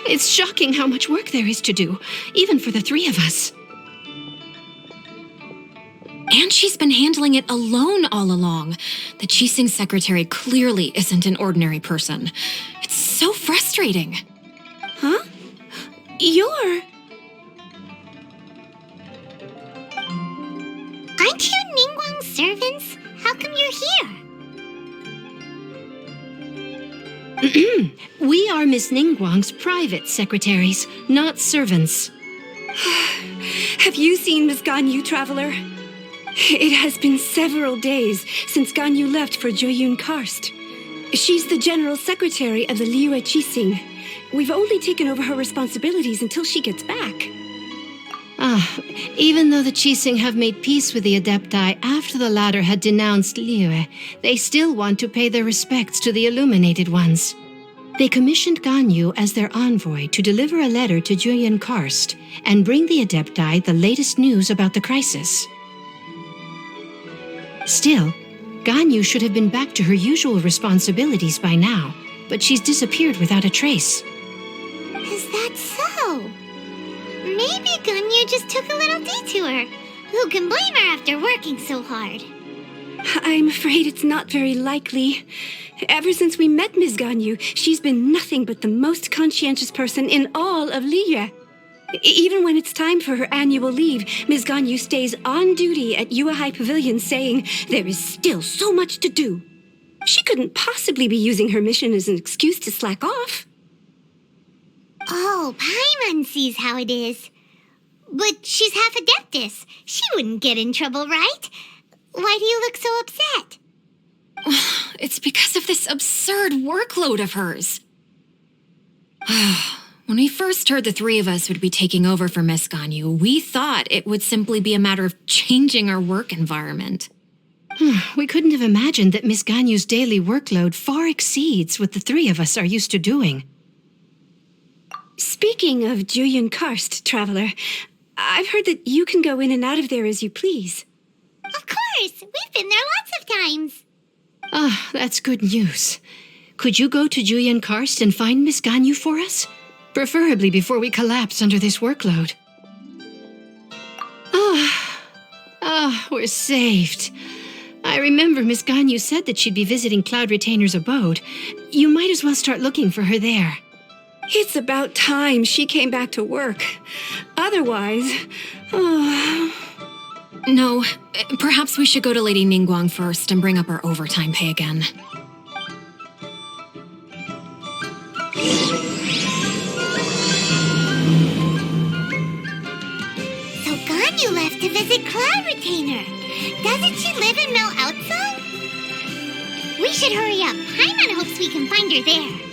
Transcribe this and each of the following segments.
It's shocking how much work there is to do, even for the three of us. And she's been handling it alone all along. The Qixing secretary clearly isn't an ordinary person. It's so frustrating. Huh? You're... Aren't you Ningguang's servants? How come you're here? We are Miss Ningguang's private secretaries, not servants. Have you seen Miss Ganyu, Traveler? It has been several days since Ganyu left for Jueyun Karst. She's the general secretary of the Liyue Qixing. We've only taken over her responsibilities until she gets back. Even though the Qixing have made peace with the Adepti after the latter had denounced Liyue, they still want to pay their respects to the Illuminated Ones. They commissioned Ganyu as their envoy to deliver a letter to Jueyun Karst and bring the Adepti the latest news about the crisis. Still, Ganyu should have been back to her usual responsibilities by now, but she's disappeared without a trace. Is that so? Maybe Ganyu just took a little detour. Who can blame her after working so hard? I'm afraid it's not very likely. Ever since we met Ms. Ganyu, she's been nothing but the most conscientious person in all of Liyue. Even when it's time for her annual leave, Ms. Ganyu stays on duty at Yuehai Pavilion saying there is still so much to do. She couldn't possibly be using her mission as an excuse to slack off. Oh, Paimon sees how it is. But she's half Adeptus. She wouldn't get in trouble, right? Why do you look so upset? It's because of this absurd workload of hers. When we first heard the three of us would be taking over for Miss Ganyu, we thought it would simply be a matter of changing our work environment. We couldn't have imagined that Miss Ganyu's daily workload far exceeds what the three of us are used to doing. Speaking of Jueyun Karst, Traveler, I've heard that you can go in and out of there as you please. Of course! We've been there lots of times. That's good news. Could you go to Jueyun Karst and find Miss Ganyu for us? Preferably before we collapse under this workload. We're saved. I remember Miss Ganyu said that she'd be visiting Cloud Retainer's abode. You might as well start looking for her there. It's about time she came back to work. Otherwise... No, perhaps we should go to Lady Ningguang first and bring up our overtime pay again. So Ganyu left to visit Cloud Retainer. Doesn't she live in Mel Outso? We should hurry up. Paimon hopes we can find her there.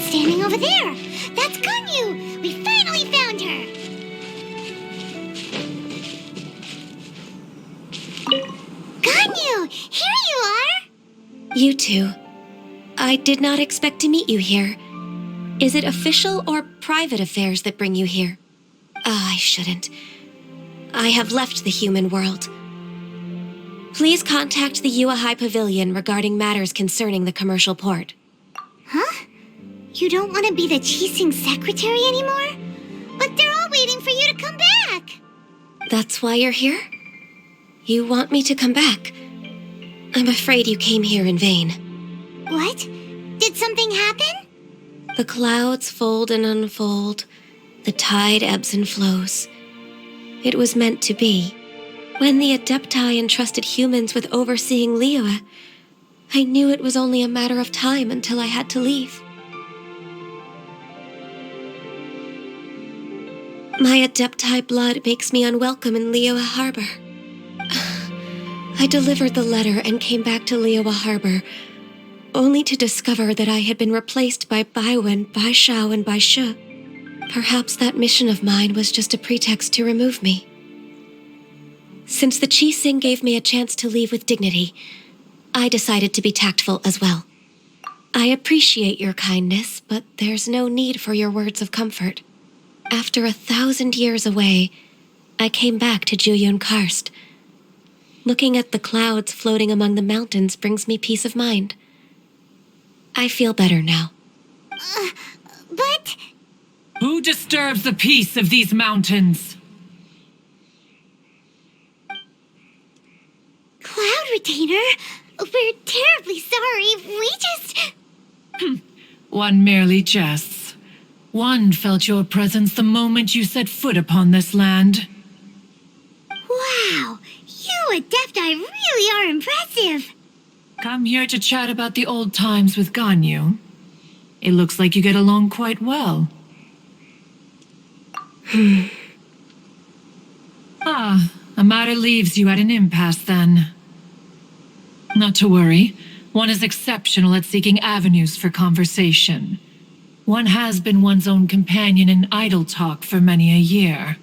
Standing over there. That's Ganyu. We finally found her. Ganyu, here you are. You two. I did not expect to meet you here. Is it official or private affairs that bring you here? I shouldn't. I have left the human world. Please contact the Liyue High Pavilion regarding matters concerning the commercial port. Huh? You don't want to be the Qixing secretary anymore? But they're all waiting for you to come back! That's why you're here? You want me to come back? I'm afraid you came here in vain. What? Did something happen? The clouds fold and unfold. The tide ebbs and flows. It was meant to be. When the Adepti entrusted humans with overseeing Liyue, I knew it was only a matter of time until I had to leave. My Adepti blood makes me unwelcome in Liyue Harbor. I delivered the letter and came back to Liyue Harbor, only to discover that I had been replaced by Baiwen, Baishao, and Baishu. Perhaps that mission of mine was just a pretext to remove me. Since the Qixing gave me a chance to leave with dignity, I decided to be tactful as well. I appreciate your kindness, but there's no need for your words of comfort. After 1,000 years away, I came back to Juyun Karst. Looking at the clouds floating among the mountains brings me peace of mind. I feel better now. But... Who disturbs the peace of these mountains? Cloud Retainer, we're terribly sorry. We just... One merely jests. One felt your presence the moment you set foot upon this land. Wow, you Adepti really are impressive. Come here to chat about the old times with Ganyu. It looks like you get along quite well. A matter leaves you at an impasse then. Not to worry, one is exceptional at seeking avenues for conversation. One has been one's own companion in idle talk for many a year.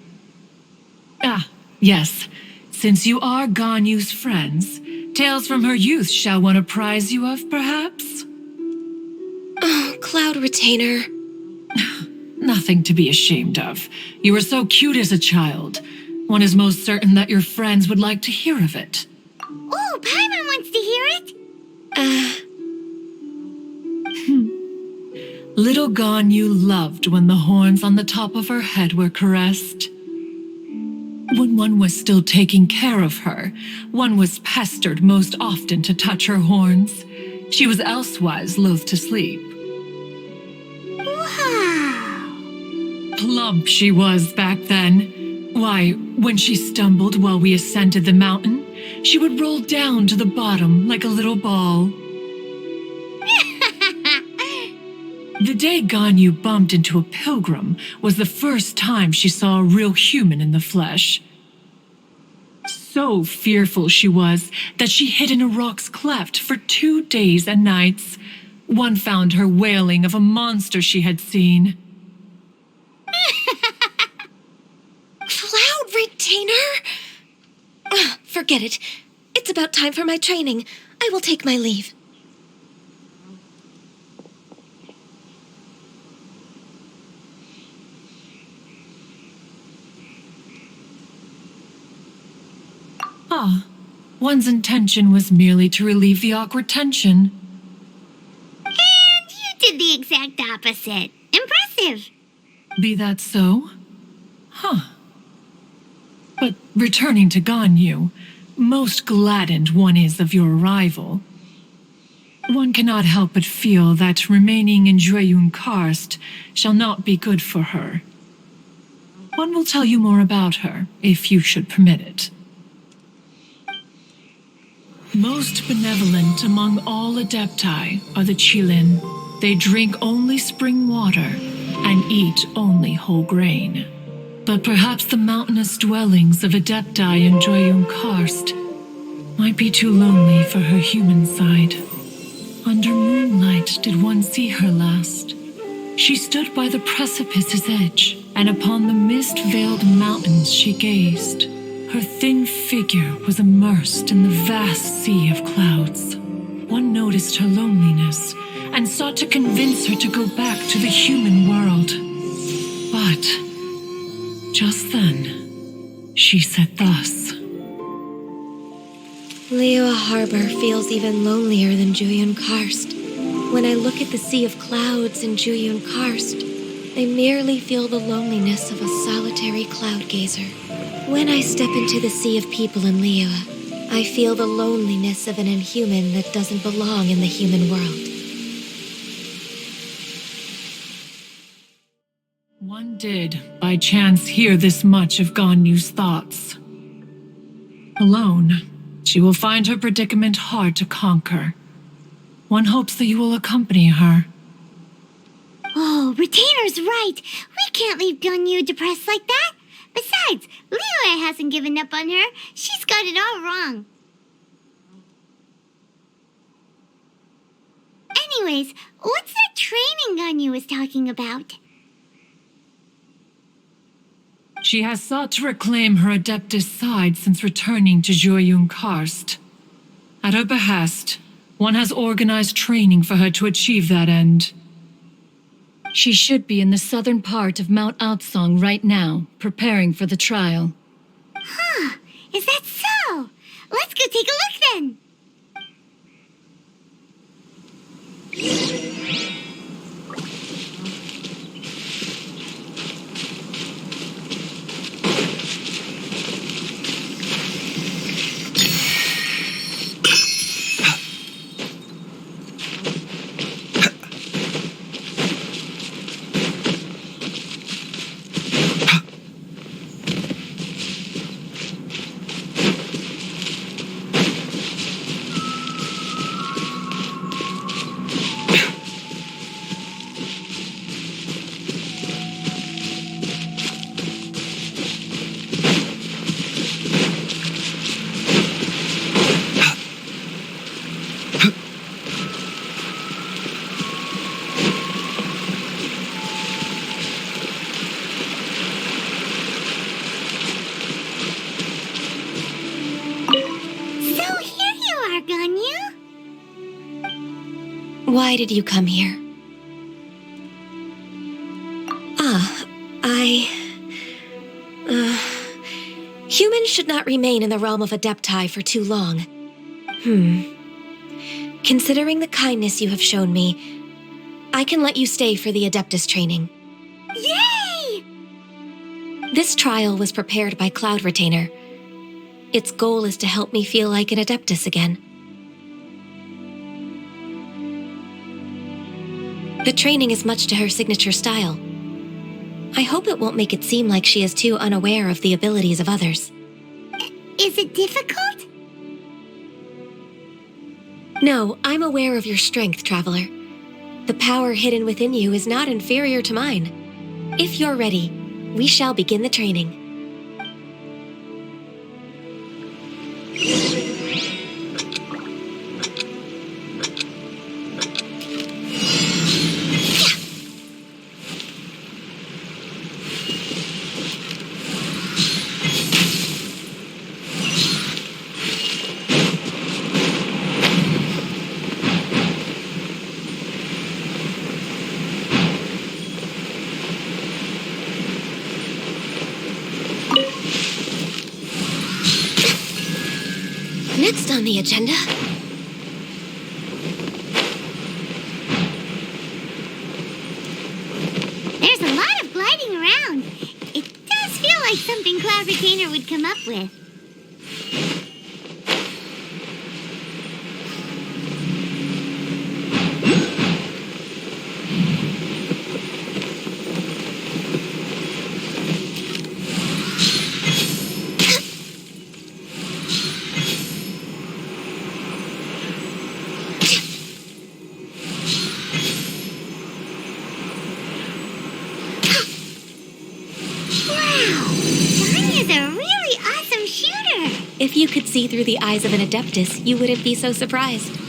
Yes, since you are Ganyu's friends, tales from her youth shall one apprise you of, perhaps? Oh, Cloud Retainer. Nothing to be ashamed of. You were so cute as a child. One is most certain that your friends would like to hear of it. Oh, Paimon wants to hear it. Little Ganyu loved when the horns on the top of her head were caressed. When one was still taking care of her, one was pestered most often to touch her horns. She was elsewise loath to sleep. Wow. Plump she was back then. Why, when she stumbled while we ascended the mountain, she would roll down to the bottom like a little ball. The day Ganyu bumped into a pilgrim was the first time she saw a real human in the flesh. So fearful she was that she hid in a rock's cleft for 2 days and nights. One found her wailing of a monster she had seen. Cloud Retainer? Forget it. It's about time for my training. I will take my leave. One's intention was merely to relieve the awkward tension. And you did the exact opposite. Impressive. Be that so? But returning to Ganyu, most gladdened one is of your arrival. One cannot help but feel that remaining in Juyun Karst shall not be good for her. One will tell you more about her, if you should permit it. Most benevolent among all Adepti are the Qilin. They drink only spring water and eat only whole grain. But perhaps the mountainous dwellings of Adepti in Juyun Karst might be too lonely for her human side. Under moonlight did one see her last. She stood by the precipice's edge, and upon the mist-veiled mountains she gazed. Her thin figure was immersed in the vast sea of clouds. One noticed her loneliness and sought to convince her to go back to the human world. But Just then, she said thus. Liyue Harbor feels even lonelier than Jueyun Karst. When I look at the sea of clouds in Jueyun Karst, I merely feel the loneliness of a solitary cloud gazer. When I step into the sea of people in Liyue, I feel the loneliness of an inhuman that doesn't belong in the human world. One did, by chance, hear this much of Ganyu's thoughts. Alone, she will find her predicament hard to conquer. One hopes that you will accompany her. Oh, Retainer's right. We can't leave Ganyu depressed like that. Besides, Liyue hasn't given up on her. She's got it all wrong. Anyways, what's that training Ganyu was talking about? She has sought to reclaim her Adeptus side since returning to Jueyun Karst. At her behest, one has organized training for her to achieve that end. She should be in the southern part of Mount Aotsong right now, preparing for the trial. Huh, is that so? Let's go take a look then. Why did you come here? Humans should not remain in the realm of Adepti for too long. Considering the kindness you have shown me, I can let you stay for the Adeptus training. Yay! This trial was prepared by Cloud Retainer. Its goal is to help me feel like an Adeptus again. The training is much to her signature style. I hope it won't make it seem like she is too unaware of the abilities of others. Is it difficult? No, I'm aware of your strength, Traveler. The power hidden within you is not inferior to mine. If you're ready, we shall begin the training. Next on the agenda... There's a lot of gliding around. It does feel like something Cloud Retainer would come up with. If you could see through the eyes of an Adeptus, you wouldn't be so surprised.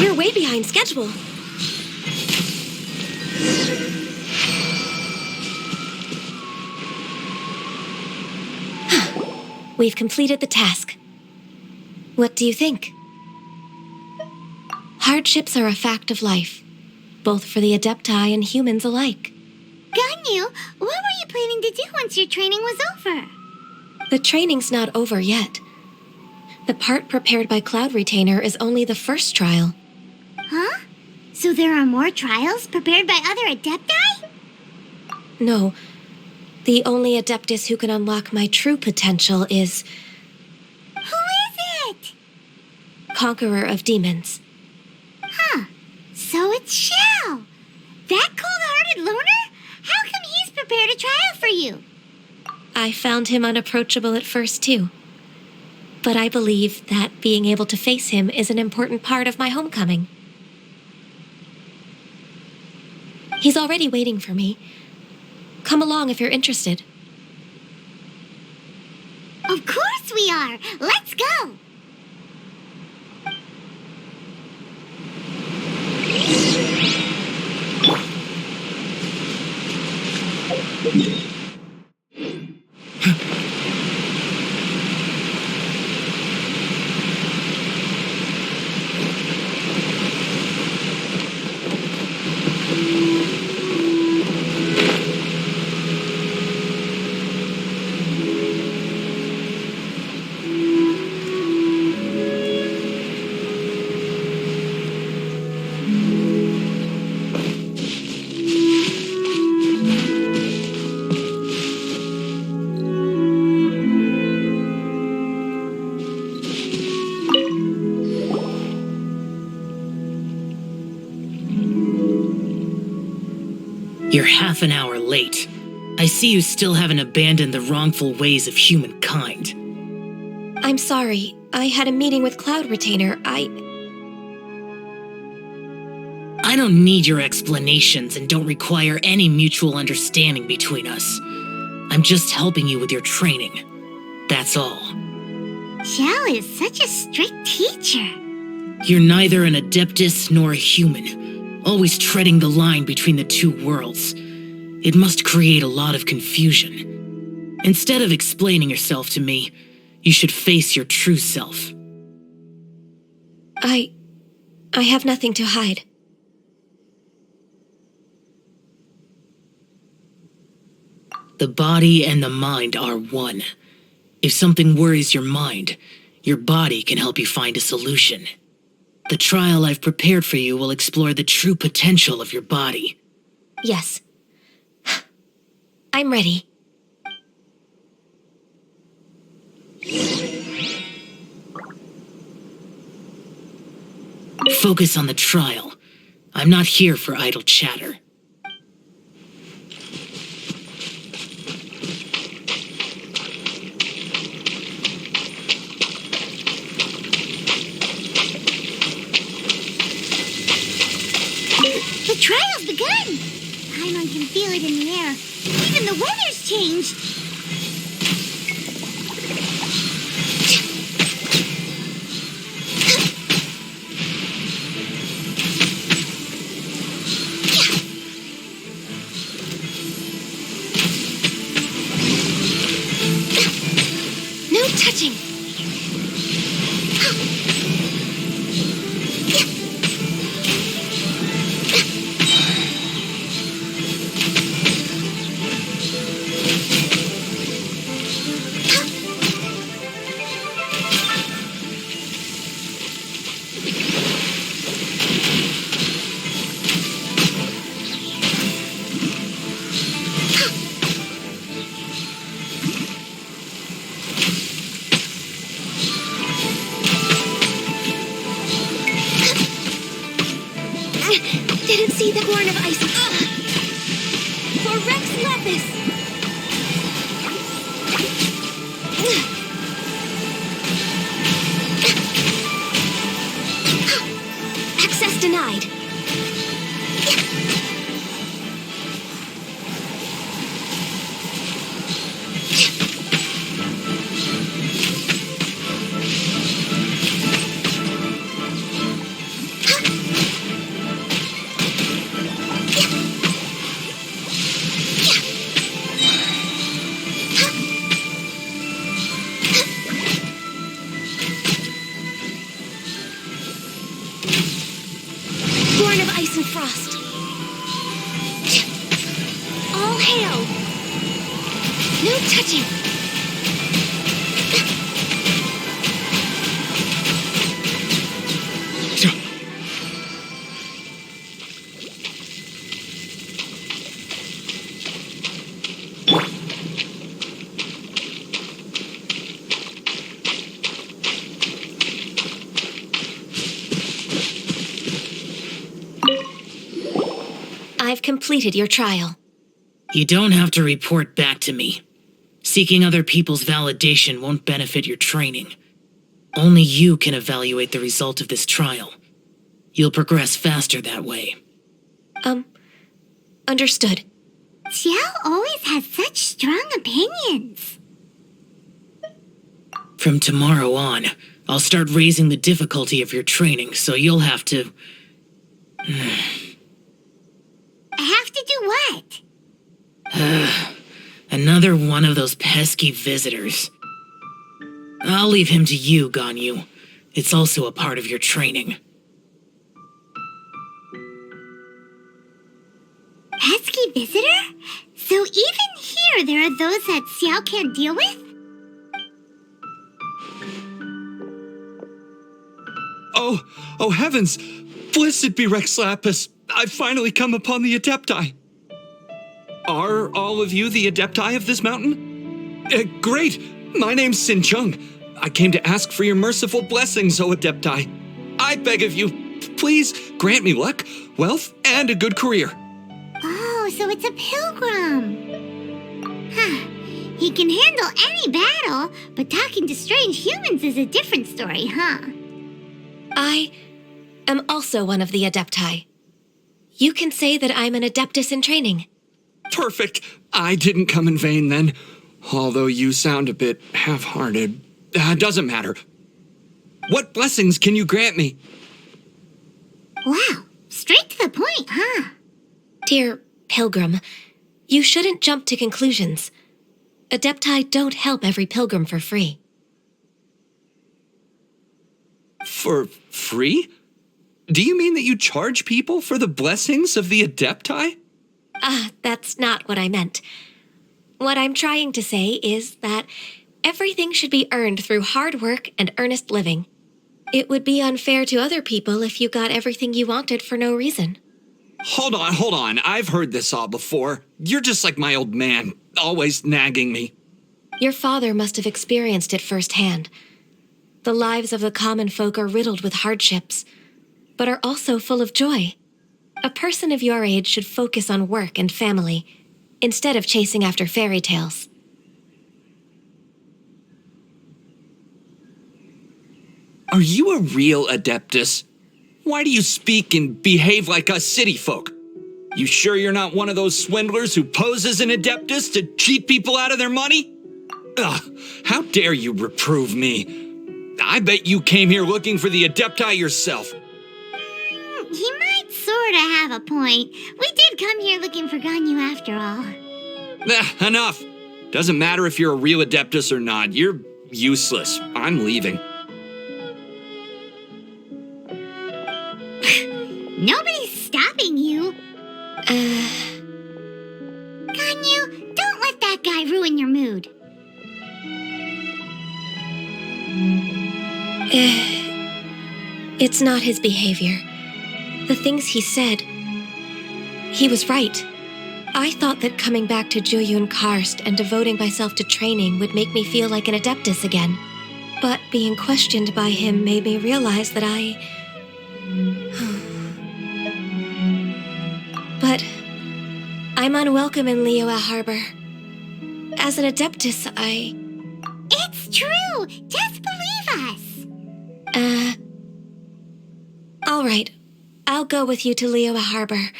You're way behind schedule. We've completed the task. What do you think? Hardships are a fact of life, both for the Adepti and humans alike. Ganyu, what were you planning to do once your training was over? The training's not over yet. The part prepared by Cloud Retainer is only the first trial. Huh? So there are more trials prepared by other Adepti? No. The only Adeptus who can unlock my true potential is Who is it? Conqueror of Demons. Huh. So it's Shao. That cold-hearted loner? How come he's prepared a trial for you? I found him unapproachable at first, too. But I believe that being able to face him is an important part of my homecoming. He's already waiting for me. Come along if you're interested. Of course we are. Let's go. You're half an hour late. I see you still haven't abandoned the wrongful ways of humankind. I'm sorry. I had a meeting with Cloud Retainer. I don't need your explanations and don't require any mutual understanding between us. I'm just helping you with your training. That's all. Shao is such a strict teacher. You're neither an Adeptus nor a human, always treading the line between the two worlds. It must create a lot of confusion. Instead of explaining yourself to me, you should face your true self. I have nothing to hide. The body and the mind are one. If something worries your mind, your body can help you find a solution. The trial I've prepared for you will explore the true potential of your body. Yes. I'm ready. Focus on the trial. I'm not here for idle chatter. The trial's begun! Paimon can feel it in the air. Even the weather's changed. No touching! Didn't see the horn of ice. For Rex Lapis! Access denied. born of ice and frost. All hail. No touching. I've completed your trial. You don't have to report back to me. Seeking other people's validation won't benefit your training. Only you can evaluate the result of this trial. You'll progress faster that way. Understood. Xiao always has such strong opinions. From tomorrow on, I'll start raising the difficulty of your training, so you'll have to... I have to do what? Another one of those pesky visitors. I'll leave him to you, Ganyu. It's also a part of your training. Pesky visitor? So even here there are those that Xiao can't deal with? Oh heavens! Blessed be Rex Lapis! I've finally come upon the Adepti. Are all of you the Adepti of this mountain? Great! My name's Sin Chung. I came to ask for your merciful blessings, O Adepti. I beg of you, please grant me luck, wealth, and a good career. Oh, so it's a pilgrim. Huh. He can handle any battle, but talking to strange humans is a different story, huh? I am also one of the Adepti. You can say that I'm an Adeptus in training. Perfect. I didn't come in vain then. Although you sound a bit half-hearted. Doesn't matter. What blessings can you grant me? Wow, straight to the point, huh? Dear Pilgrim, you shouldn't jump to conclusions. Adepti don't help every pilgrim for free. For free? Do you mean that you charge people for the blessings of the Adepti? That's not what I meant. What I'm trying to say is that everything should be earned through hard work and earnest living. It would be unfair to other people if you got everything you wanted for no reason. Hold on. I've heard this all before. You're just like my old man, always nagging me. Your father must have experienced it firsthand. The lives of the common folk are riddled with hardships, but are also full of joy. A person of your age should focus on work and family, instead of chasing after fairy tales. Are you a real Adeptus? Why do you speak and behave like us city folk? You sure you're not one of those swindlers who pose as an Adeptus to cheat people out of their money? Ugh, how dare you reprove me? I bet you came here looking for the Adepti yourself. He might sorta have a point. We did come here looking for Ganyu after all. Enough. Doesn't matter if you're a real Adeptus or not. You're useless. I'm leaving. Nobody's stopping you. Ganyu, don't let that guy ruin your mood. It's not his behavior. The things he said, he was right. I thought that coming back to Jueyun Karst and devoting myself to training would make me feel like an Adeptus again. But being questioned by him made me realize that But I'm unwelcome in Liyue Harbor. As an Adeptus, It's true! Just believe us! All right. I'll go with you to Liyue Harbor.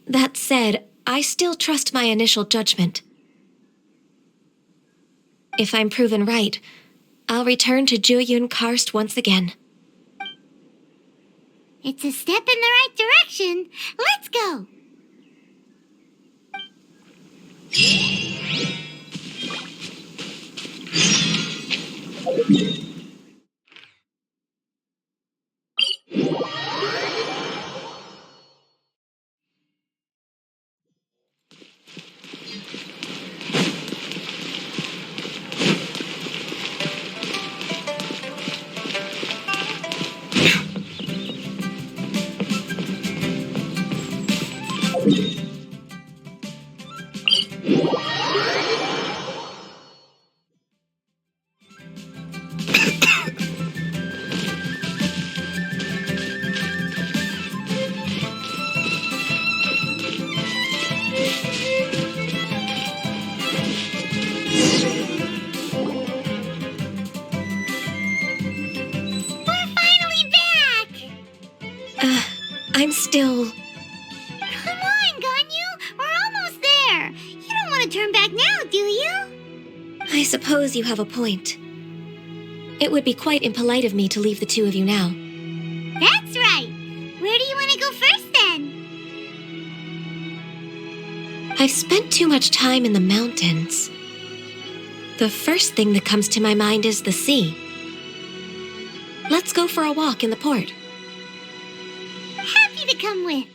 That said, I still trust my initial judgment. If I'm proven right, I'll return to Jueyun Karst once again. It's a step in the right direction. Let's go! I'm still... Come on, Ganyu! We're almost there! You don't want to turn back now, do you? I suppose you have a point. It would be quite impolite of me to leave the two of you now. That's right! Where do you want to go first, then? I've spent too much time in the mountains. The first thing that comes to my mind is the sea. Let's go for a walk in the port. Happy to come with.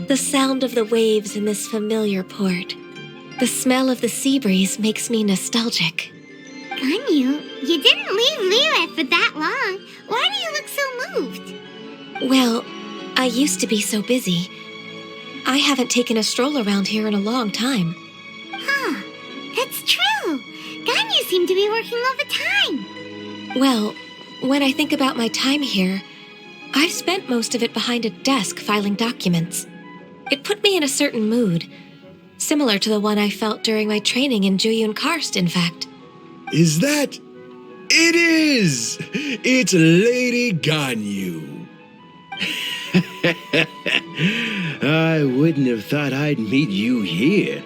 The sound of the waves in this familiar port. The smell of the sea breeze makes me nostalgic. Ganyu, you didn't leave Liyue for that long. Why do you look so moved? Well, I used to be so busy. I haven't taken a stroll around here in a long time. Huh, that's true. Ganyu seemed to be working all the time. Well, when I think about my time here, I've spent most of it behind a desk filing documents. It put me in a certain mood, similar to the one I felt during my training in Juyun Karst, in fact. Is that... It is! It's Lady Ganyu. I wouldn't have thought I'd meet you here.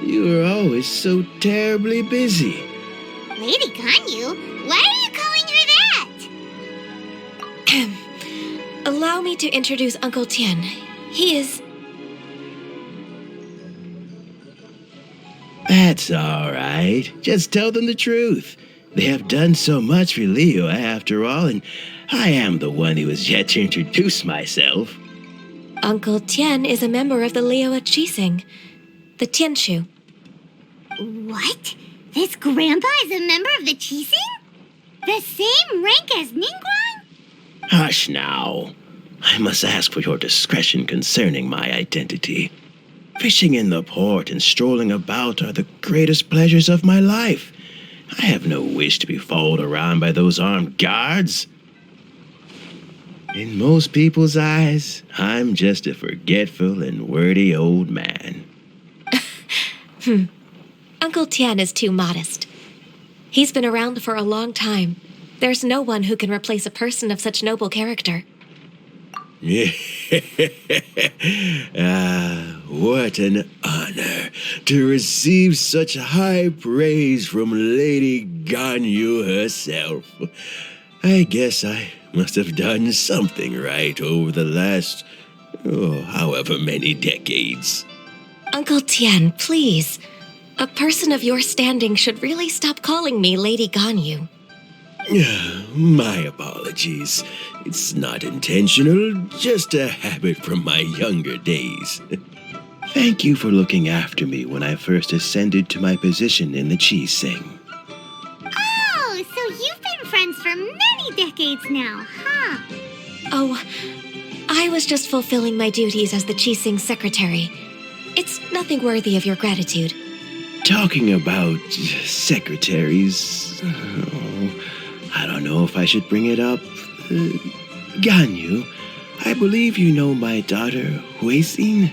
You were always so terribly busy. Lady Ganyu? Why are you calling her that? Allow me to introduce Uncle Tian. He is... That's all right. Just tell them the truth. They have done so much for Liyue after all, and I am the one who has yet to introduce myself. Uncle Tian is a member of the Liyue Qixing, the Tianshu. What? This grandpa is a member of the Qixing? The same rank as Ningguang? Hush now. I must ask for your discretion concerning my identity. Fishing in the port and strolling about are the greatest pleasures of my life. I have no wish to be followed around by those armed guards. In most people's eyes, I'm just a forgetful and wordy old man. Uncle Tian is too modest. He's been around for a long time. There's no one who can replace a person of such noble character. What an honor to receive such high praise from Lady Ganyu herself. I guess I must have done something right over the last, however many decades. Uncle Tian, please. A person of your standing should really stop calling me Lady Ganyu. My apologies. It's not intentional, just a habit from my younger days. Thank you for looking after me when I first ascended to my position in the Qixing. decades now, huh? Oh, I was just fulfilling my duties as the Qixing secretary. It's nothing worthy of your gratitude. Talking about secretaries, I don't know if I should bring it up. Ganyu, I believe you know my daughter, Huixin.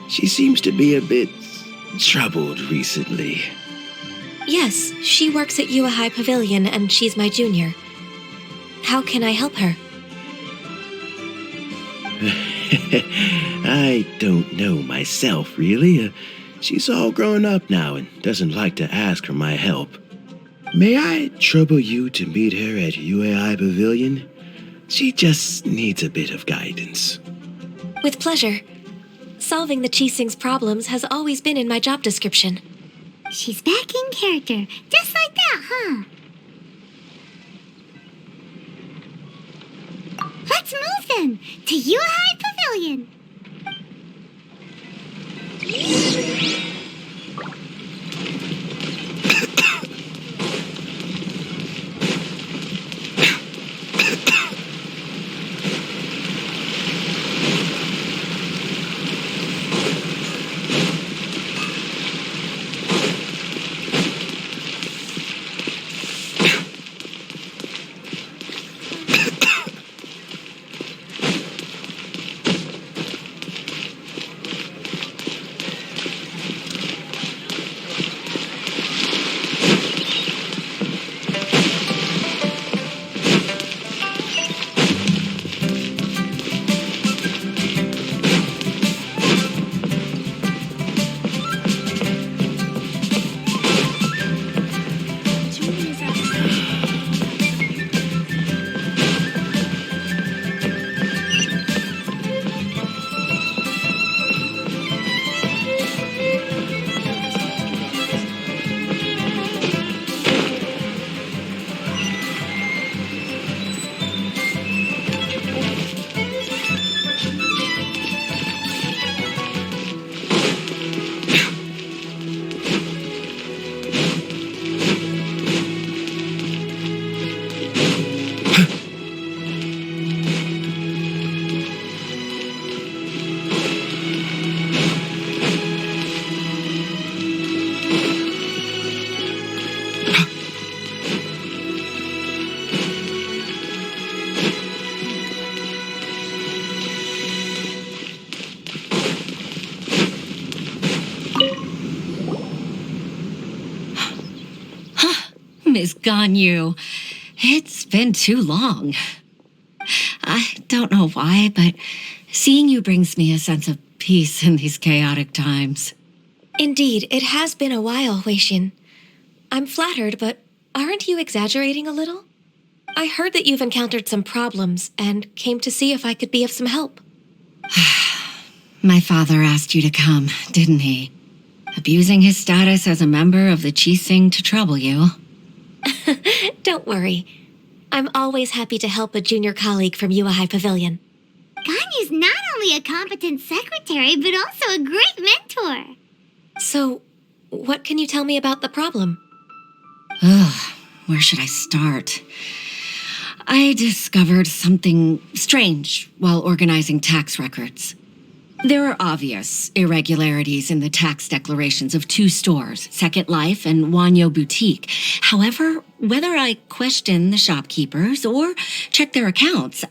She seems to be a bit troubled recently. Yes, she works at Yuehai Pavilion and she's my junior. How can I help her? I don't know myself, really. She's all grown up now and doesn't like to ask for my help. May I trouble you to meet her at Yuehai Pavilion? She just needs a bit of guidance. With pleasure. Solving the Qixing's problems has always been in my job description. She's back in character, just like that, huh? Let's move then, to Yuehai Pavilion. Miss Ganyu, it's been too long. I don't know why, but seeing you brings me a sense of peace in these chaotic times. Indeed, it has been a while, Huixin. I'm flattered, but aren't you exaggerating a little? I heard that you've encountered some problems and came to see if I could be of some help. My father asked you to come, didn't he? Abusing his status as a member of the Qixing to trouble you. Don't worry. I'm always happy to help a junior colleague from Yuehai Pavilion. Ganyu's not only a competent secretary, but also a great mentor. So, what can you tell me about the problem? Ugh, where should I start? I discovered something strange while organizing tax records. There are obvious irregularities in the tax declarations of two stores, Second Life and Wanyo Boutique. However, whether I question the shopkeepers or check their accounts,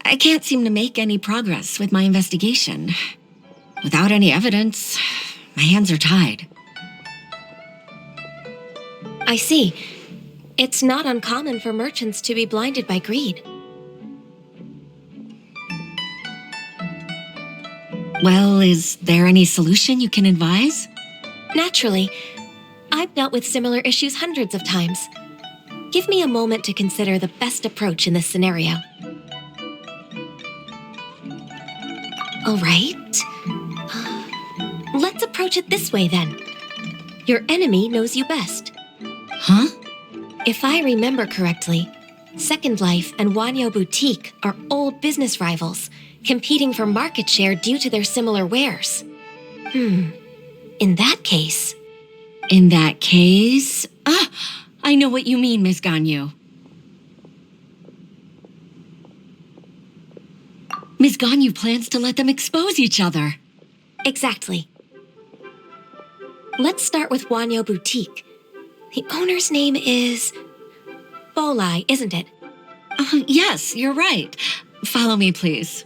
I can't seem to make any progress with my investigation. Without any evidence, my hands are tied. I see. It's not uncommon for merchants to be blinded by greed. Well, is there any solution you can advise? Naturally. I've dealt with similar issues hundreds of times. Give me a moment to consider the best approach in this scenario. All right. Let's approach it this way, then. Your enemy knows you best. Huh? If I remember correctly, Second Life and Wanyo Boutique are old business rivals, competing for market share due to their similar wares. In that case... I know what you mean, Miss Ganyu. Ms. Ganyu plans to let them expose each other. Exactly. Let's start with Wanyo Boutique. The owner's name is Bolai, isn't it? Yes, you're right. Follow me, please.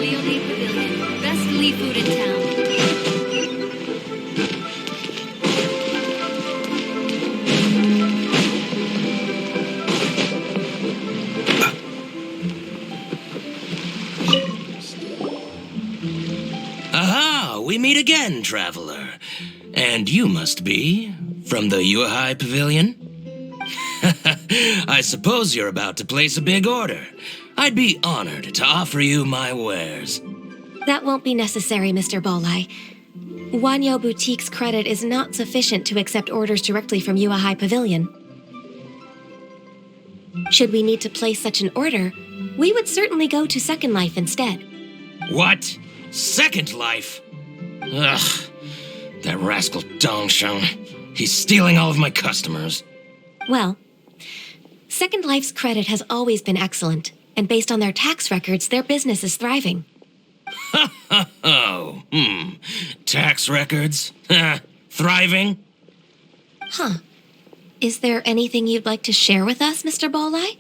Liyue Pavilion. Best Lee food in town. Aha! We meet again, traveler. And you must be from the Liyue Pavilion? I suppose you're about to place a big order. I'd be honored to offer you my wares. That won't be necessary, Mr. Bolai. Wanyo Boutique's credit is not sufficient to accept orders directly from Liyue Pavilion. Should we need to place such an order, we would certainly go to Second Life instead. What? Second Life? Ugh. That rascal Dongsheng. He's stealing all of my customers. Well, Second Life's credit has always been excellent, and based on their tax records, their business is thriving. Oh, tax records? Thriving? Huh. Is there anything you'd like to share with us, Mr. Bolai?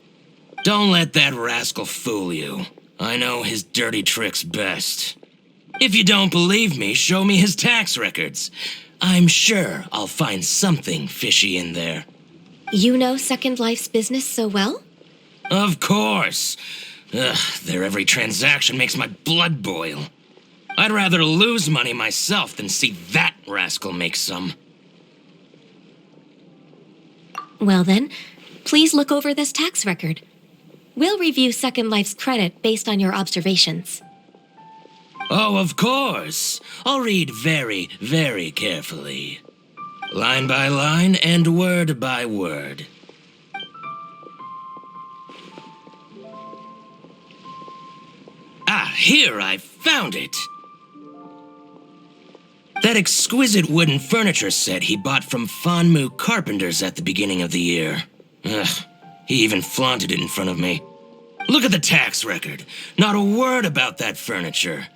Don't let that rascal fool you. I know his dirty tricks best. If you don't believe me, show me his tax records. I'm sure I'll find something fishy in there. You know Second Life's business so well? Of course. Ugh, their every transaction makes my blood boil. I'd rather lose money myself than see that rascal make some. Well then, please look over this tax record. We'll review Second Life's credit based on your observations. Oh, of course. I'll read very, very carefully. Line by line and word by word. Ah, here, I found it. That exquisite wooden furniture set he bought from Fanmu Carpenters at the beginning of the year. Ugh, he even flaunted it in front of me. Look at the tax record. Not a word about that furniture.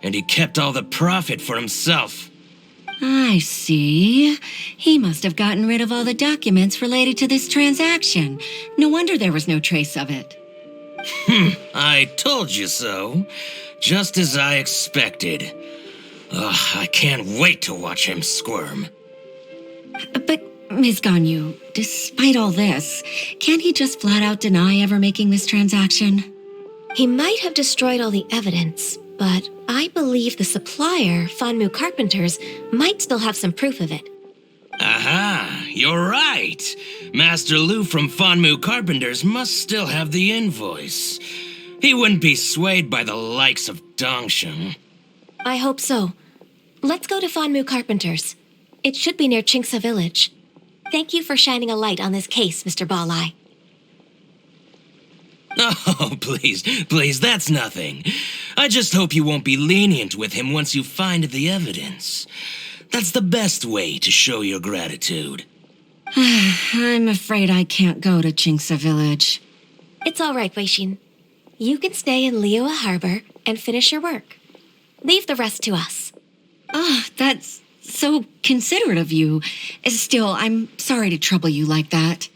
And he kept all the profit for himself. I see. He must have gotten rid of all the documents related to this transaction. No wonder there was no trace of it. I told you so. Just as I expected. Ugh, I can't wait to watch him squirm. But, Ms. Ganyu, despite all this, can't he just flat out deny ever making this transaction? He might have destroyed all the evidence, but I believe the supplier, Fanmu Carpenters, might still have some proof of it. Aha, you're right. Master Lu from Fanmu Carpenters must still have the invoice. He wouldn't be swayed by the likes of Dongsheng. I hope so. Let's go to Fanmu Carpenters. It should be near Chingsa Village. Thank you for shining a light on this case, Mr. Bolai. Oh, please, that's nothing. I just hope you won't be lenient with him once you find the evidence. That's the best way to show your gratitude. I'm afraid I can't go to Chingsa Village. It's all right, Weishin. You can stay in Liyue Harbor and finish your work. Leave the rest to us. Oh, that's so considerate of you. Still, I'm sorry to trouble you like that.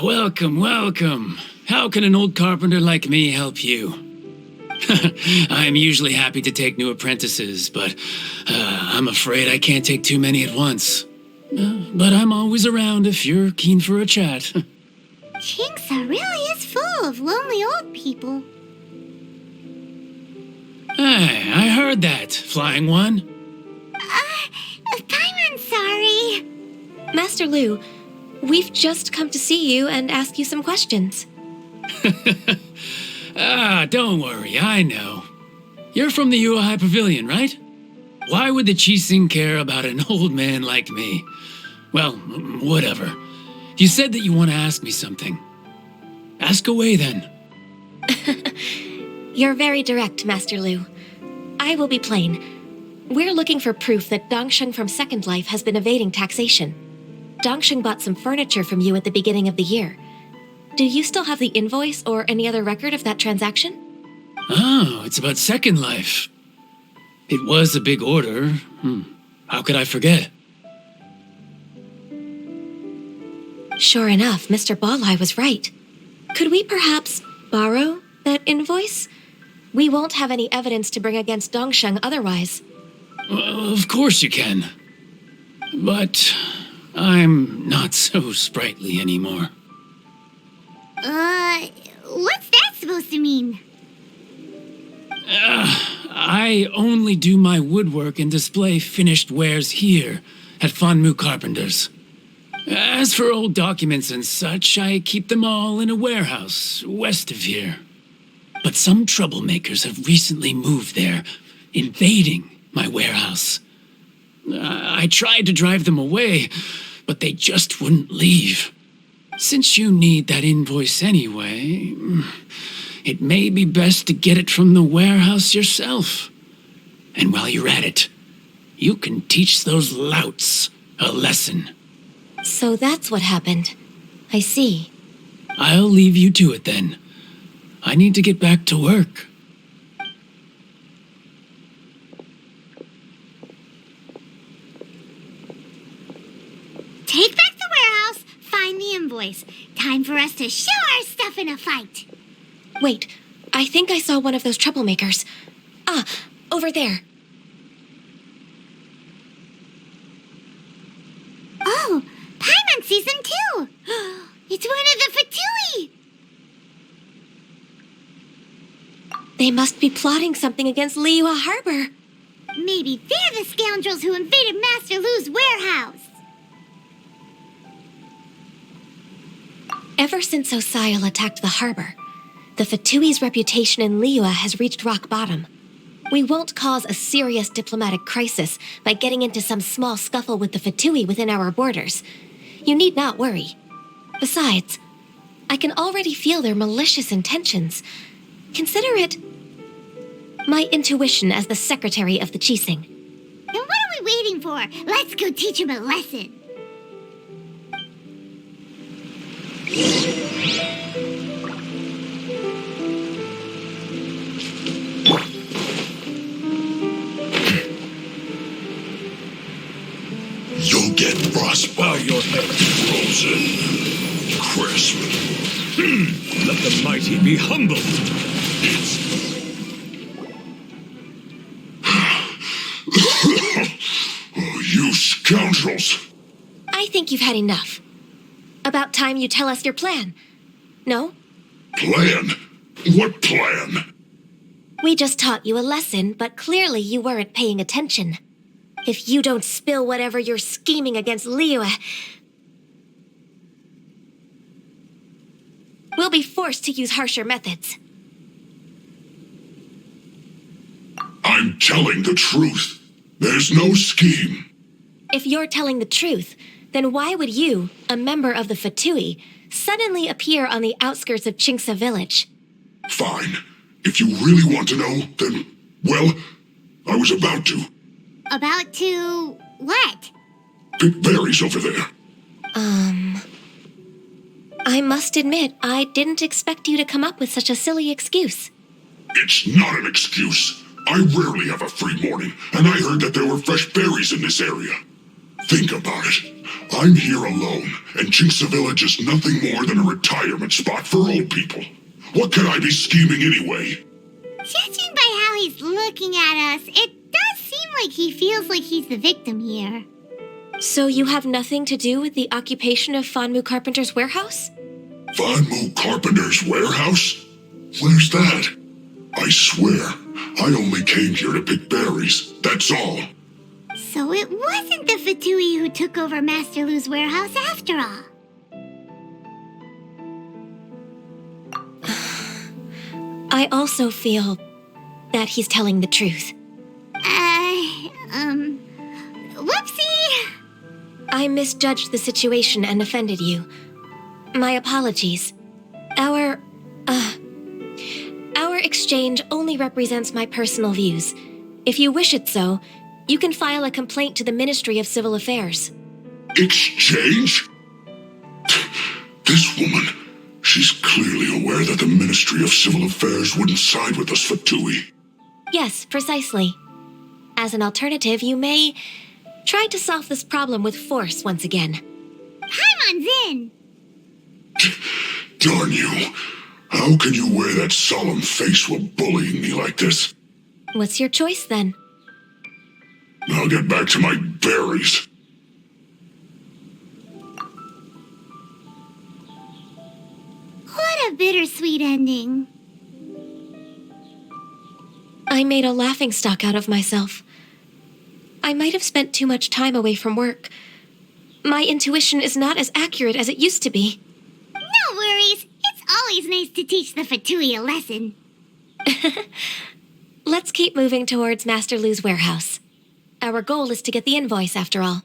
Welcome, welcome. How can an old carpenter like me help you? I'm usually happy to take new apprentices, but I'm afraid I can't take too many at once. But I'm always around if you're keen for a chat. Chinxa really is full of lonely old people. Hey, I heard that, Flying One. Paimon's sorry. Master Lu, we've just come to see you and ask you some questions. Don't worry, I know. You're from the Yuehai Pavilion, right? Why would the Qixing care about an old man like me? Well, whatever. You said that you want to ask me something. Ask away, then. You're very direct, Master Lu. I will be plain. We're looking for proof that Dongsheng from Second Life has been evading taxation. Dongsheng bought some furniture from you at the beginning of the year. Do you still have the invoice or any other record of that transaction? Oh, it's about Second Life. It was a big order. How could I forget? Sure enough, Mr. Balai was right. Could we perhaps borrow that invoice? We won't have any evidence to bring against Dongsheng otherwise. Of course you can. But I'm not so sprightly anymore. What's that supposed to mean? I only do my woodwork and display finished wares here at Fanmu Carpenters. As for old documents and such, I keep them all in a warehouse west of here. But some troublemakers have recently moved there, invading my warehouse. I tried to drive them away, but they just wouldn't leave. Since you need that invoice anyway, it may be best to get it from the warehouse yourself. And while you're at it, you can teach those louts a lesson. So that's what happened. I see. I'll leave you to it then. I need to get back to work. Take back the warehouse, find the invoice. Time for us to show our stuff in a fight. Wait, I think I saw one of those troublemakers. Over there. Oh, Paimon sees them too. It's one of the Fatui. They must be plotting something against Liyue Harbor. Maybe they're the scoundrels who invaded Master Lu's warehouse. Ever since Osial attacked the harbor, the Fatui's reputation in Liyue has reached rock bottom. We won't cause a serious diplomatic crisis by getting into some small scuffle with the Fatui within our borders. You need not worry. Besides, I can already feel their malicious intentions. Consider it my intuition as the secretary of the Qixing. Then what are we waiting for? Let's go teach him a lesson. You'll get frostbite. Your head frozen, crisp. Let the mighty be humbled. Oh, you scoundrels! I think you've had enough. About time you tell us your plan. No? Plan? What plan? We just taught you a lesson, but clearly you weren't paying attention. If you don't spill whatever you're scheming against Liyue, we'll be forced to use harsher methods. I'm telling the truth. There's no scheme. If you're telling the truth, then why would you, a member of the Fatui, suddenly appear on the outskirts of Chinxa village? Fine. If you really want to know, then, well, I was about to. About to what? It varies over there. I must admit, I didn't expect you to come up with such a silly excuse. It's not an excuse. I rarely have a free morning, and I heard that there were fresh berries in this area. Think about it. I'm here alone, and Jinxa Village is nothing more than a retirement spot for old people. What could I be scheming anyway? Judging by how he's looking at us, it does seem like he feels like he's the victim here. So you have nothing to do with the occupation of Fanmu Carpenter's warehouse? Fanmu Carpenter's warehouse? Where's that? I swear, I only came here to pick berries, that's all. So it wasn't the Fatui who took over Master Lu's warehouse after all. I also feel that he's telling the truth. Whoopsie! I misjudged the situation and offended you. My apologies. Our exchange only represents my personal views. If you wish it so, you can file a complaint to the Ministry of Civil Affairs. Exchange? This woman, she's clearly aware that the Ministry of Civil Affairs wouldn't side with us, Fatui. Yes, precisely. As an alternative, you may try to solve this problem with force once again. Paimon's in! Darn you. How can you wear that solemn face while bullying me like this? What's your choice, then? I'll get back to my berries. What a bittersweet ending. I made a laughingstock out of myself. I might have spent too much time away from work. My intuition is not as accurate as it used to be. No worries. It's always nice to teach the Fatui a lesson. Let's keep moving towards Master Lu's warehouse. Our goal is to get the invoice, after all.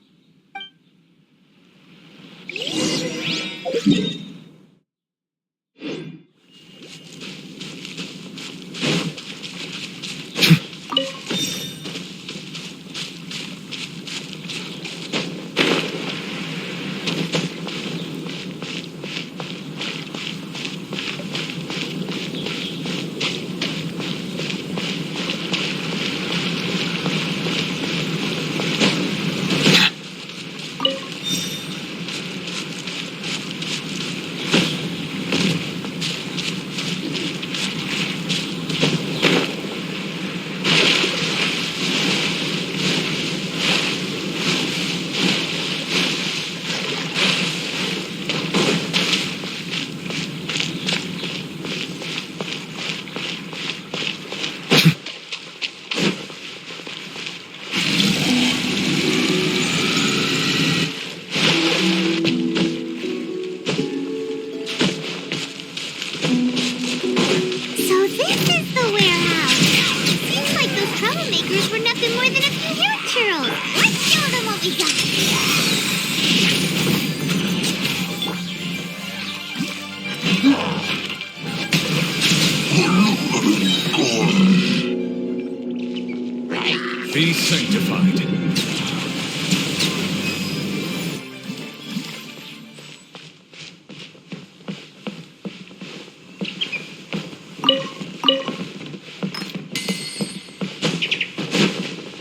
Be sanctified.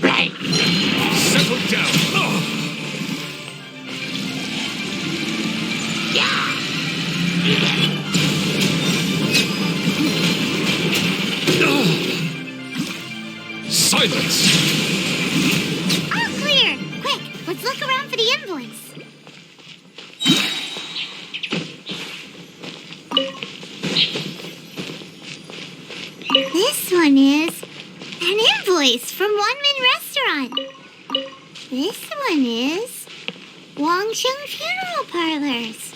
Right. Settle down. Silence! All clear! Quick, let's look around for the invoice. This one is an invoice from Wonmin Restaurant. This one is Wangsheng Funeral Parlors.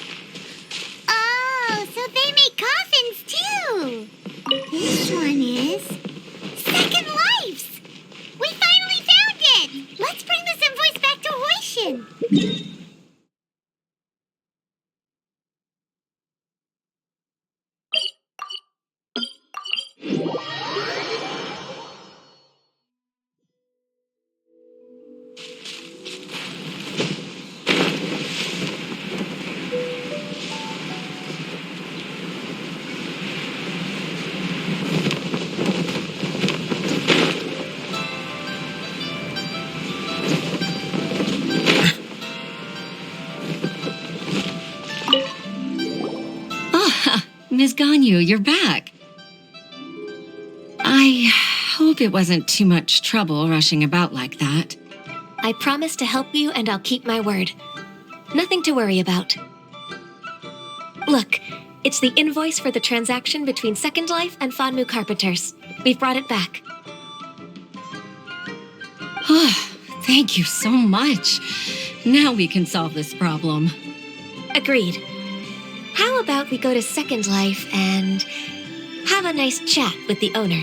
Oh, so they make coffins too. This one is Second Lives. We finally found it! Let's bring this invoice back to Hoishin. Ms. Ganyu, you're back. I hope it wasn't too much trouble rushing about like that. I promise to help you and I'll keep my word. Nothing to worry about. Look, it's the invoice for the transaction between Second Life and Fanmu Carpenters. We've brought it back. Thank you so much. Now we can solve this problem. Agreed. How about we go to Second Life and have a nice chat with the owner?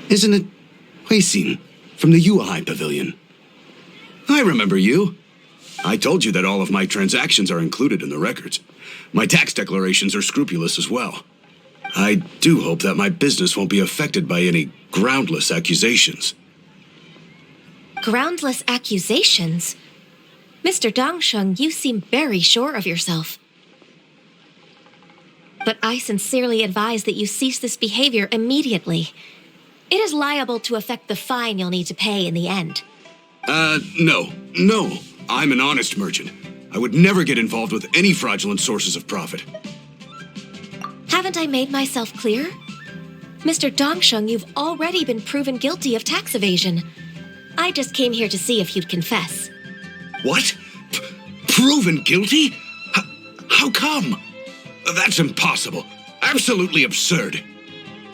Isn't it Huixin from the Yuehai Pavilion? I remember you. I told you that all of my transactions are included in the records. My tax declarations are scrupulous as well. I do hope that my business won't be affected by any groundless accusations. Groundless accusations? Mr. Dongsheng, you seem very sure of yourself. But I sincerely advise that you cease this behavior immediately. It is liable to affect the fine you'll need to pay in the end. No. I'm an honest merchant. I would never get involved with any fraudulent sources of profit. Haven't I made myself clear? Mr. Dongsheng, you've already been proven guilty of tax evasion. I just came here to see if you'd confess. What? Proven guilty? How come? That's impossible. Absolutely absurd.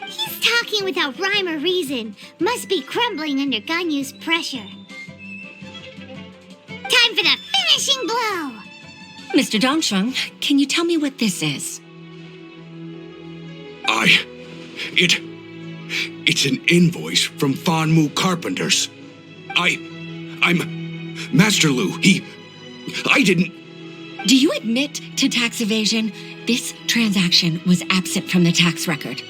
He's talking without rhyme or reason. Must be crumbling under Ganyu's pressure. Time for the finishing blow! Mr. Dongsheng, can you tell me what this is? It's an invoice from Fanmu Carpenters. I'm Master Lu. I didn't... Do you admit to tax evasion? This transaction was absent from the tax record.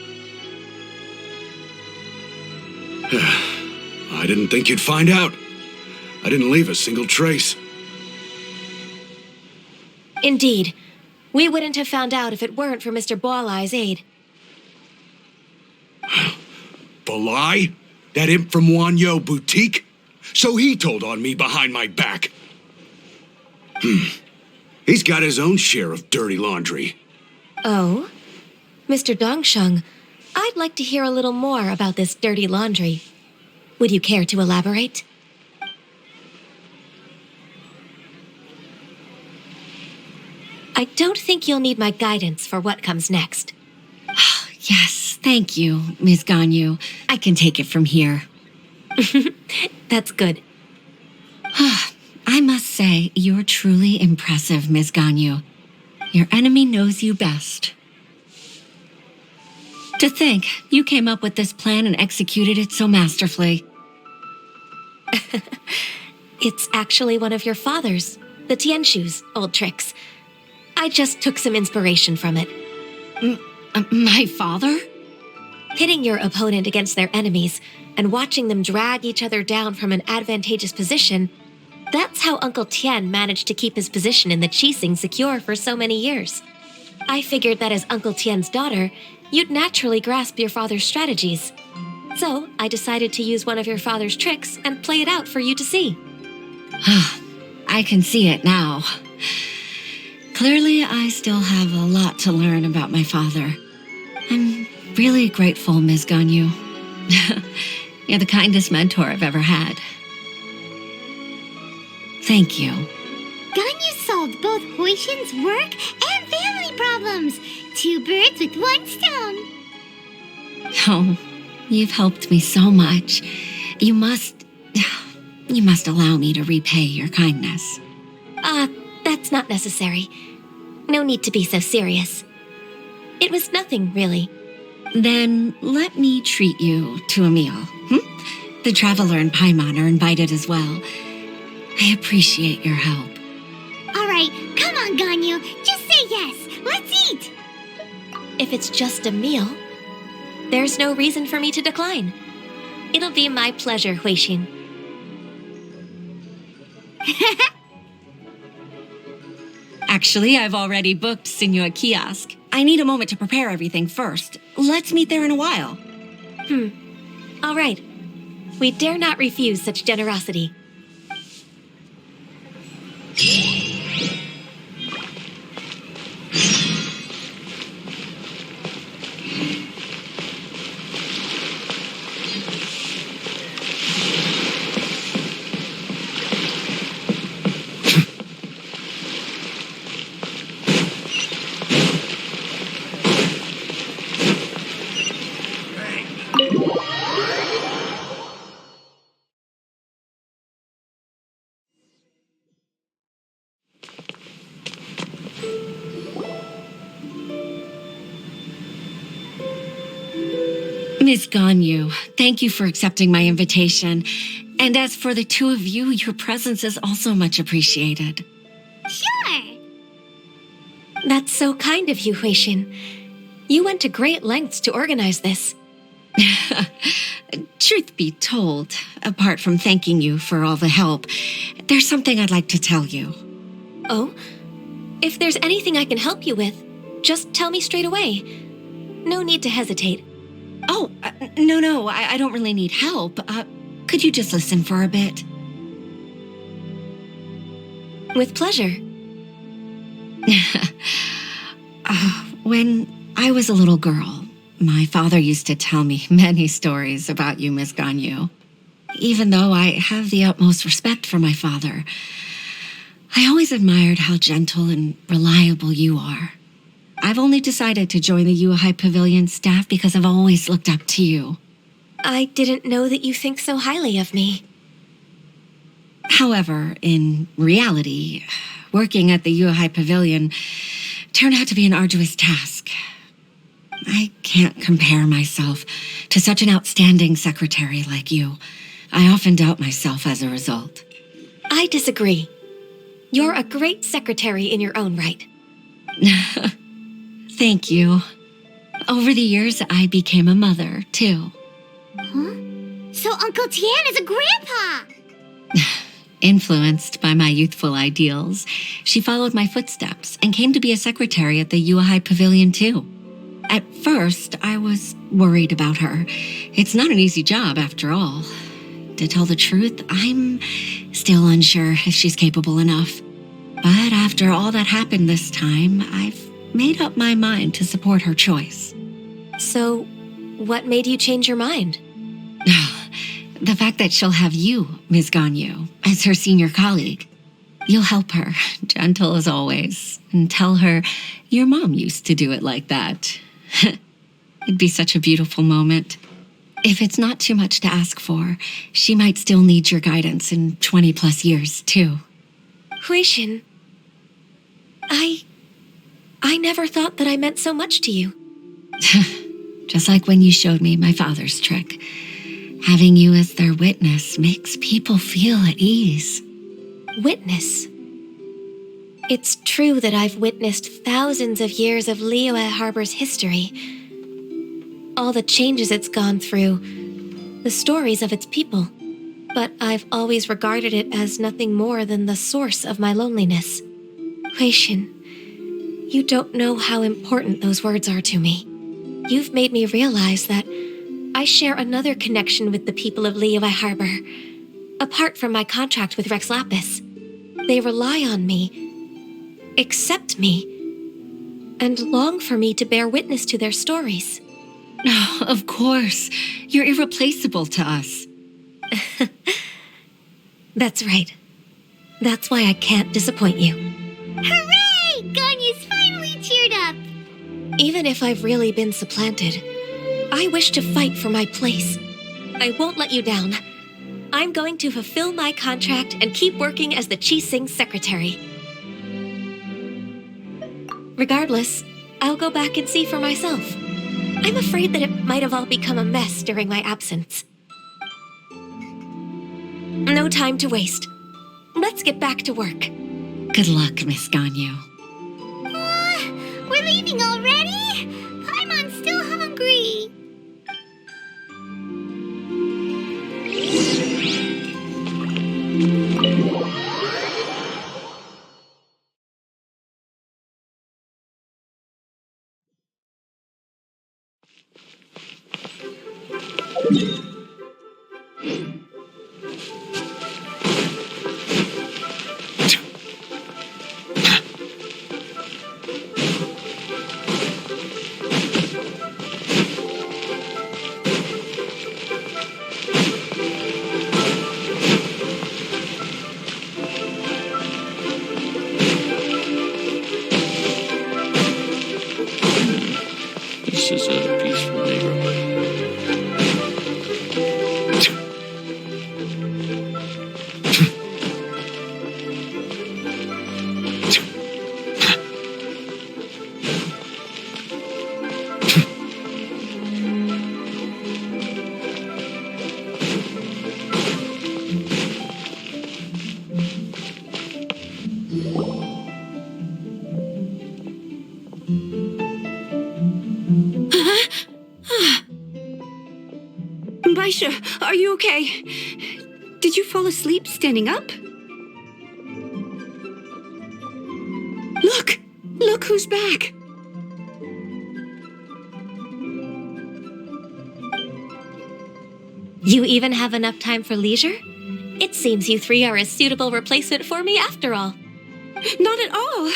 I didn't think you'd find out. I didn't leave a single trace. Indeed. We wouldn't have found out if it weren't for Mr. Boalai's aid. Balai? That imp from Wanyo Boutique? So he told on me behind my back. He's got his own share of dirty laundry. Oh? Mr. Dongsheng, I'd like to hear a little more about this dirty laundry. Would you care to elaborate? I don't think you'll need my guidance for what comes next. Yes, thank you, Ms. Ganyu. I can take it from here. That's good. I must say, you're truly impressive, Ms. Ganyu. Your enemy knows you best. To think, you came up with this plan and executed it so masterfully. It's actually one of your father's, the Tianshu's, old tricks. I just took some inspiration from it. My father? Pitting your opponent against their enemies and watching them drag each other down from an advantageous position, that's how Uncle Tian managed to keep his position in the Qixing secure for so many years. I figured that as Uncle Tian's daughter, you'd naturally grasp your father's strategies. So I decided to use one of your father's tricks and play it out for you to see. I can see it now. Clearly, I still have a lot to learn about my father. I'm really grateful, Ms. Ganyu. You're the kindest mentor I've ever had. Thank you. Ganyu solved both Huixin's work and family family problems. 2 birds with 1 stone. Oh, you've helped me so much. You must allow me to repay your kindness. That's not necessary. No need to be so serious. It was nothing, really. Then let me treat you to a meal. The Traveler and Paimon are invited as well. I appreciate your help. All right, come on, Ganyu. Just say yes. Let's eat. If it's just a meal, there's no reason for me to decline. It'll be my pleasure, Huixin. Actually, I've already booked Signor Kiosk. I need a moment to prepare everything first. Let's meet there in a while. All right. We dare not refuse such generosity. Miss Ganyu, thank you for accepting my invitation. And as for the 2 of you, your presence is also much appreciated. Sure. That's so kind of you, Huixin. You went to great lengths to organize this. Truth be told, apart from thanking you for all the help, there's something I'd like to tell you. Oh? If there's anything I can help you with, just tell me straight away. No need to hesitate. Oh, no, I don't really need help. Could you just listen for a bit? With pleasure. When I was a little girl, my father used to tell me many stories about you, Miss Ganyu. Even though I have the utmost respect for my father, I always admired how gentle and reliable you are. I've only decided to join the Liyue Pavilion staff because I've always looked up to you. I didn't know that you think so highly of me. However, in reality, working at the Liyue Pavilion turned out to be an arduous task. I can't compare myself to such an outstanding secretary like you. I often doubt myself as a result. I disagree. You're a great secretary in your own right. Thank you. Over the years, I became a mother, too. Huh? So Uncle Tian is a grandpa! Influenced by my youthful ideals, she followed my footsteps and came to be a secretary at the Liyue Pavilion, too. At first, I was worried about her. It's not an easy job, after all. To tell the truth, I'm still unsure if she's capable enough. But after all that happened this time, I've made up my mind to support her choice. So, what made you change your mind? The fact that she'll have you, Ms. Ganyu, as her senior colleague. You'll help her, gentle as always, and tell her your mom used to do it like that. It'd be such a beautiful moment. If it's not too much to ask for, she might still need your guidance in 20+ years, too. Huixin, I never thought that I meant so much to you. Just like when you showed me my father's trick. Having you as their witness makes people feel at ease. Witness? It's true that I've witnessed thousands of years of Liyue Harbor's history. All the changes it's gone through, the stories of its people. But I've always regarded it as nothing more than the source of my loneliness. Huixin, you don't know how important those words are to me. You've made me realize that I share another connection with the people of Liyue Harbor. Apart from my contract with Rex Lapis, they rely on me, accept me, and long for me to bear witness to their stories. Oh, of course. You're irreplaceable to us. That's right. That's why I can't disappoint you. Hooray! Ganyu's finally cheered up! Even if I've really been supplanted, I wish to fight for my place. I won't let you down. I'm going to fulfill my contract and keep working as the Qixing secretary. Regardless, I'll go back and see for myself. I'm afraid that it might have all become a mess during my absence. No time to waste. Let's get back to work. Good luck, Miss Ganyu. We're leaving already? Paimon's still hungry. This is a peaceful neighborhood. Baisha, are you okay? Did you fall asleep standing up? Look! Look who's back! You even have enough time for leisure? It seems you three are a suitable replacement for me after all. Not at all.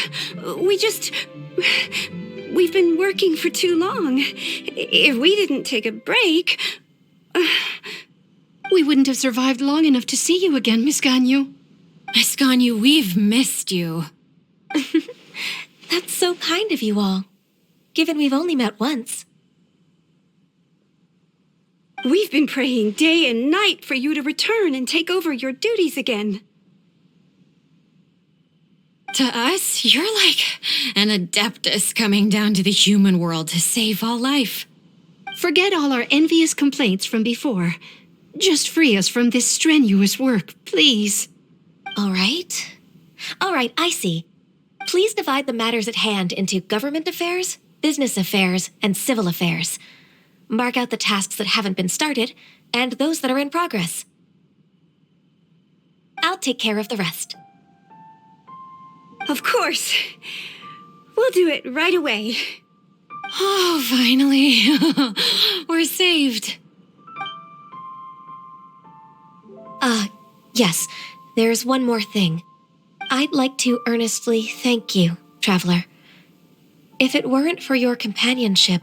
We've been working for too long. If we didn't take a break... We wouldn't have survived long enough to see you again, Miss Ganyu. Miss Ganyu, we've missed you. That's so kind of you all, given we've only met once. We've been praying day and night for you to return and take over your duties again. To us, you're like an adeptus coming down to the human world to save all life. Forget all our envious complaints from before. Just free us from this strenuous work, please. All right, I see. Please divide the matters at hand into government affairs, business affairs, and civil affairs. Mark out the tasks that haven't been started, and those that are in progress. I'll take care of the rest. Of course. We'll do it right away. Oh, finally. We're saved. Yes, there's one more thing. I'd like to earnestly thank you, Traveler. If it weren't for your companionship,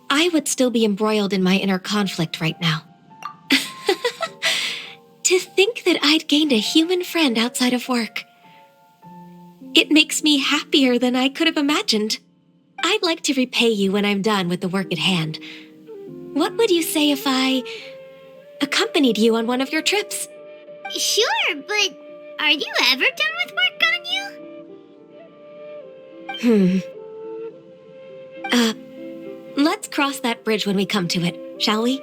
I would still be embroiled in my inner conflict right now. To think that I'd gained a human friend outside of work. It makes me happier than I could have imagined. I'd like to repay you when I'm done with the work at hand. What would you say if I accompanied you on one of your trips? Sure, but are you ever done with work, Ganyu? Let's cross that bridge when we come to it, shall we?